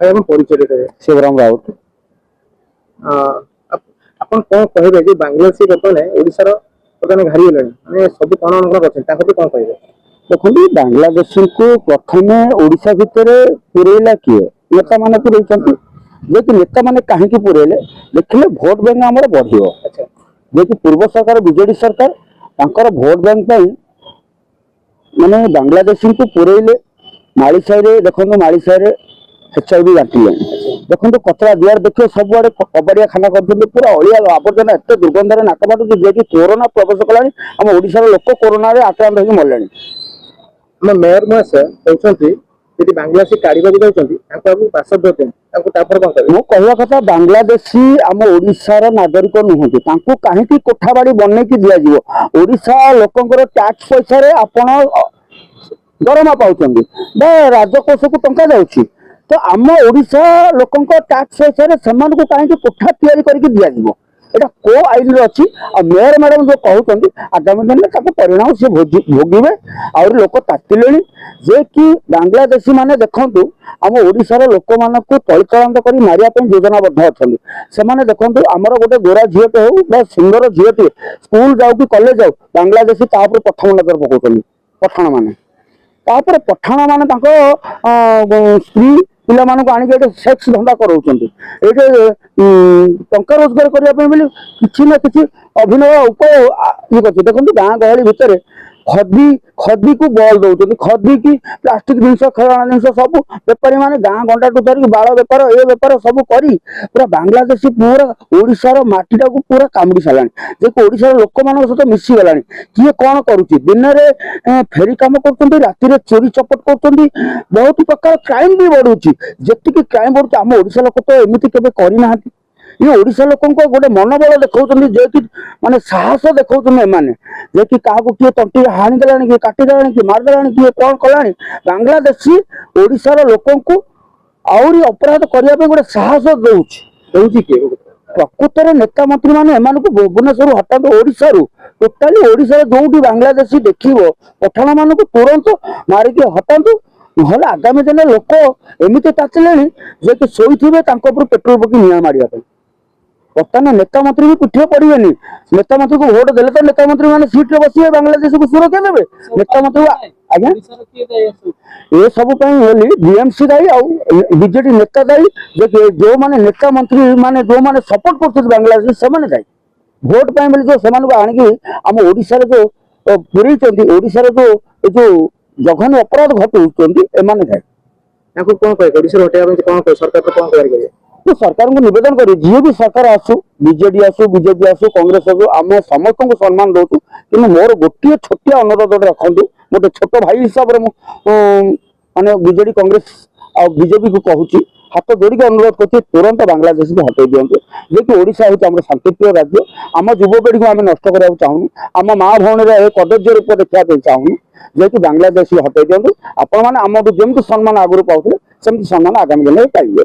भाई हम परिचय देते शिवराम राउत। अपन कौन कहबे जे बांग्लादेशी लोक ने ओडिसा रो प्रधान घारी गेले माने सब कोन अनकर अछि ताको कोन कहबे देखो बांग्लादेश को प्रथम ओडिशा भितर पुरेला किए नेता माने पुरैछंती जे कि नेता माने काहे की पुरेले देखले भोट बैंक हमर बढ़ियो। अच्छा जे कि पूर्व सरकार बीजेडी सरकार तांकर भोट बैंक पई माने बांग्लादेशी को पुरेले माळीसाई रे देखो माळीसाई रे एचआईवी घाटिले देखो कचरा दुआर देखिए सबुआड़े कबाड़िया खाना कर पूरा अलिया आवर्जना एत दुर्गंधर नाक बाटू जे कि कोरोना प्रवेश कलानी आम ओडिशार लोक कोरोना रे आक्रांत होगी मरले। हम मेयर महाशय कहते यदि बांग्लादेशी काढ़ा जाऊँगी पार्षद मु कहवा कथा बांग्लादेशी आम ओडिशार नागरिक नुहति कहीं कोठाबाड़ी बनई दि ओडिशा लोकंर टैक्स पैसा रे आपण दरमा पाउछंदी बा राजकोष को टंका जाउछि तो आम ओडिशा लोकंर टैक्स पैसा रे समान को कहीं कोठा तैयारी करके दिया जिवो एटा को आईन रे अछि आ मेयर मैडम जो कहउछंदी आगामी दिन में परिणाम से भोगिबे और लोक तातिलेनी जे कि बांग्लादेशी माने देखंतु आम ओडिशार लोक मान को तळितळांत करी मारिया पे योजनाबद्ध अछंदी से माने देखंतु हमर गोटे गोरा झियटे हो बा सुंदर झियटे स्कूल जाऊ कि कॉलेज जाऊ बांग्लादेशी तापर प्रथम नजर पकाउछंदी पठाण माने तापर पठाण माने ताको स्त्री पिला मानक आनिक सेक्स धंदा कराउछंती एटे टंका रोजगार करिया पे बोली किछि ना किछि अभिनव उपाय ये करछे देखंतु गां गहली भितरे खदी को बल दौरान खदी की प्लास्टिक जिनस खेलना जिनस सब बेपारी माने गाँ गंडा टू धरिक बाड़ बेपार ए बेपार सब करी पूरा बांग्लादेशी पूरा ओडिशार माटीटा को पूरा कामुड़ी सारानी जे ओडिशार लोक मान सहित मिसी गलानी किए कौन करुच्ची दिन में फेरी कम कर राति चोरी चपट कर बहुत प्रकार क्राइम भी बढ़ुची जी क्राइम बढ़ुची आम ओडिशा लोक तो एमती केबे करना ये ओडिशा लोक गोटे मनोबल देखा जे कि माने साहस देखा एमाने जे कि क्या किए तंटी हाणीदेला किए काटिदेला किए मारिदेला किए कौन कला बांग्लादेशी ओडिशार लोक आहरी अपराध करने गोटे साहस दौर प्रकृत में नेता मंत्री मैंने एम भुवनेश्वर हटात ओडिशा टोटाली ओडिशा जो बांग्लादेशी देखिए पठाण मान तुरंत मारिक हटातु ना आगामी दिन लोक एमती ताचिले जे कि शोथे पेट्रोल पकी निआ मारिया बर्तमान नेता मंत्री भी पिठे पड़े नेता मंत्री को भोट देले तो नेता मंत्री मैंने सीट रे बसिए बांग्लादेश को सुरक्षा देवे नेता मंत्री आज्ञा ये सब बीएमसी दायी बीजेडी नेता दायी जो माने नेता मंत्री माने जो माने सपोर्ट करते बांग्लादेश से दायी भोट पाई जो से आणिकी आम ओडिशा जो पुरई ओडिशा जो जघन्य अपराध घटाऊँ एमाने दायी कौन कहे ओडिशा हटाइबा कौन कहे सरकार तो कौन करेंगे तो सरकार को निवेदन करी जी भी सरकार आसू बीजेडी आसू बीजेपी आसू कांग्रेस आसू आम समस्त को सम्मान दौचु कि मोर गोटे छोटिया अनुरोध रखु गोटे छोट भाई हिसाब से माने बीजेडी कांग्रेस आ बीजेपी को कहूँ हाथ जोड़िक अनुरोध कर तुरंत बांग्लादेश को हटाई दिंतु जे कि ओडिशा हूँ आम शांतिप्रिय राज्य आम युवपीढ़ी को आम नष्ट करने चाहूँ आम माँ भौणी कदर्य रूप देखा चाहूँ जे कि बांग्लादेश हटाई दिंतु आपण मैंने आम जमी सम्मान आगुरी पाते सम्मान आगामी दिन में पाइबे।